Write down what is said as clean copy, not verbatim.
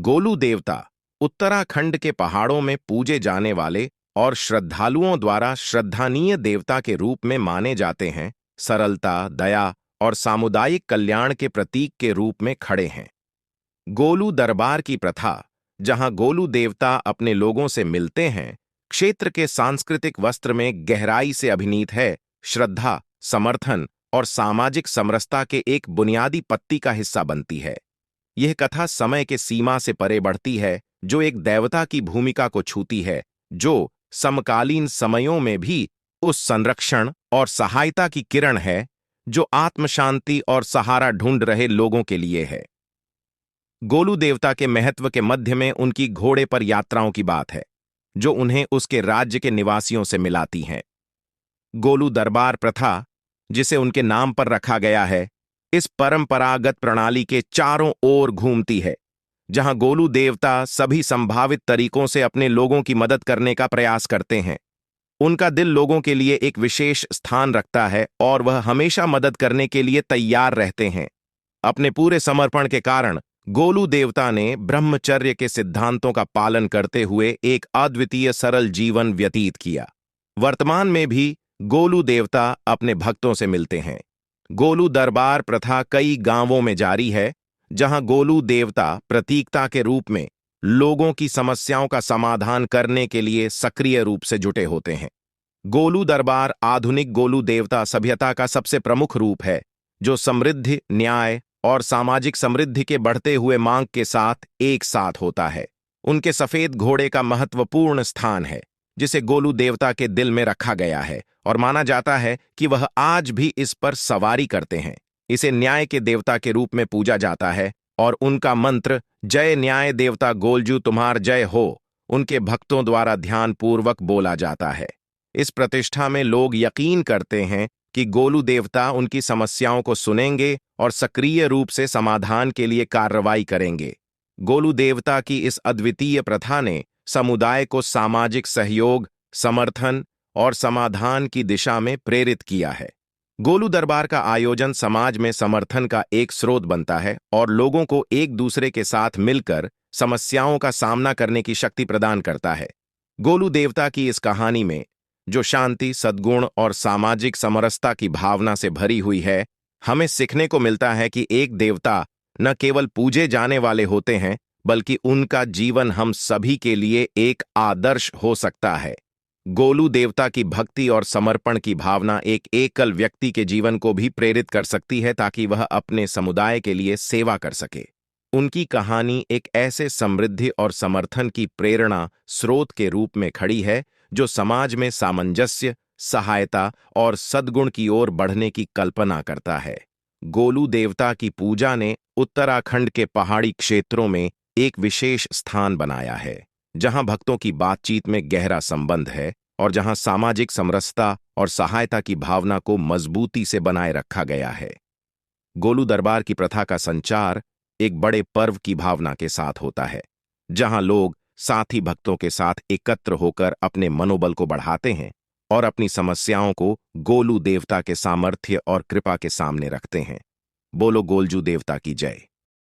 गोलू देवता उत्तराखंड के पहाड़ों में पूजे जाने वाले और श्रद्धालुओं द्वारा श्रद्धानीय देवता के रूप में माने जाते हैं। सरलता, दया और सामुदायिक कल्याण के प्रतीक के रूप में खड़े हैं। गोलू दरबार की प्रथा, जहां गोलू देवता अपने लोगों से मिलते हैं, क्षेत्र के सांस्कृतिक वस्त्र में गहराई से अभिनीत है। श्रद्धा, समर्थन और सामाजिक समरसता के एक बुनियादी पत्ती का हिस्सा बनती है। यह कथा समय के सीमा से परे बढ़ती है, जो एक देवता की भूमिका को छूती है, जो समकालीन समयों में भी उस संरक्षण और सहायता की किरण है जो आत्मशांति और सहारा ढूंढ रहे लोगों के लिए है। गोलू देवता के महत्व के मध्य में उनकी घोड़े पर यात्राओं की बात है, जो उन्हें उसके राज्य के निवासियों से मिलाती हैं। गोलू दरबार प्रथा, जिसे उनके नाम पर रखा गया है, इस परंपरागत प्रणाली के चारों ओर घूमती है, जहां गोलू देवता सभी संभावित तरीकों से अपने लोगों की मदद करने का प्रयास करते हैं। उनका दिल लोगों के लिए एक विशेष स्थान रखता है और वह हमेशा मदद करने के लिए तैयार रहते हैं। अपने पूरे समर्पण के कारण गोलू देवता ने ब्रह्मचर्य के सिद्धांतों का पालन करते हुए एक अद्वितीय सरल जीवन व्यतीत किया। वर्तमान में भी गोलू देवता अपने भक्तों से मिलते हैं। गोलू दरबार प्रथा कई गांवों में जारी है, जहां गोलू देवता प्रतीकता के रूप में लोगों की समस्याओं का समाधान करने के लिए सक्रिय रूप से जुटे होते हैं। गोलू दरबार आधुनिक गोलू देवता सभ्यता का सबसे प्रमुख रूप है, जो समृद्धि, न्याय और सामाजिक समृद्धि के बढ़ते हुए मांग के साथ एक साथ होता है। उनके सफेद घोड़े का महत्वपूर्ण स्थान है, जिसे गोलू देवता के दिल में रखा गया है और माना जाता है कि वह आज भी इस पर सवारी करते हैं। इसे न्याय के देवता के रूप में पूजा जाता है और उनका मंत्र जय न्याय देवता गोलजू तुम्हार जय हो उनके भक्तों द्वारा ध्यानपूर्वक बोला जाता है। इस प्रतिष्ठा में लोग यकीन करते हैं कि गोलू देवता उनकी समस्याओं को सुनेंगे और सक्रिय रूप से समाधान के लिए कार्रवाई करेंगे। गोलू देवता की इस अद्वितीय प्रथा ने समुदाय को सामाजिक सहयोग, समर्थन और समाधान की दिशा में प्रेरित किया है। गोलू दरबार का आयोजन समाज में समर्थन का एक स्रोत बनता है और लोगों को एक दूसरे के साथ मिलकर समस्याओं का सामना करने की शक्ति प्रदान करता है। गोलू देवता की इस कहानी में, जो शांति, सद्गुण और सामाजिक समरसता की भावना से भरी हुई है, हमें सीखने को मिलता है कि एक देवता न केवल पूजे जाने वाले होते हैं, बल्कि उनका जीवन हम सभी के लिए एक आदर्श हो सकता है। गोलू देवता की भक्ति और समर्पण की भावना एक एकल व्यक्ति के जीवन को भी प्रेरित कर सकती है, ताकि वह अपने समुदाय के लिए सेवा कर सके। उनकी कहानी एक ऐसे समृद्धि और समर्थन की प्रेरणा स्रोत के रूप में खड़ी है, जो समाज में सामंजस्य, सहायता और सद्गुण की ओर बढ़ने की कल्पना करता है। गोलू देवता की पूजा ने उत्तराखंड के पहाड़ी क्षेत्रों में एक विशेष स्थान बनाया है, जहां भक्तों की बातचीत में गहरा संबंध है और जहां सामाजिक समरसता और सहायता की भावना को मजबूती से बनाए रखा गया है। गोलू दरबार की प्रथा का संचार एक बड़े पर्व की भावना के साथ होता है, जहां लोग साथी भक्तों के साथ एकत्र होकर अपने मनोबल को बढ़ाते हैं और अपनी समस्याओं को गोलू देवता के सामर्थ्य और कृपा के सामने रखते हैं। बोलो गोलजू देवता की जय।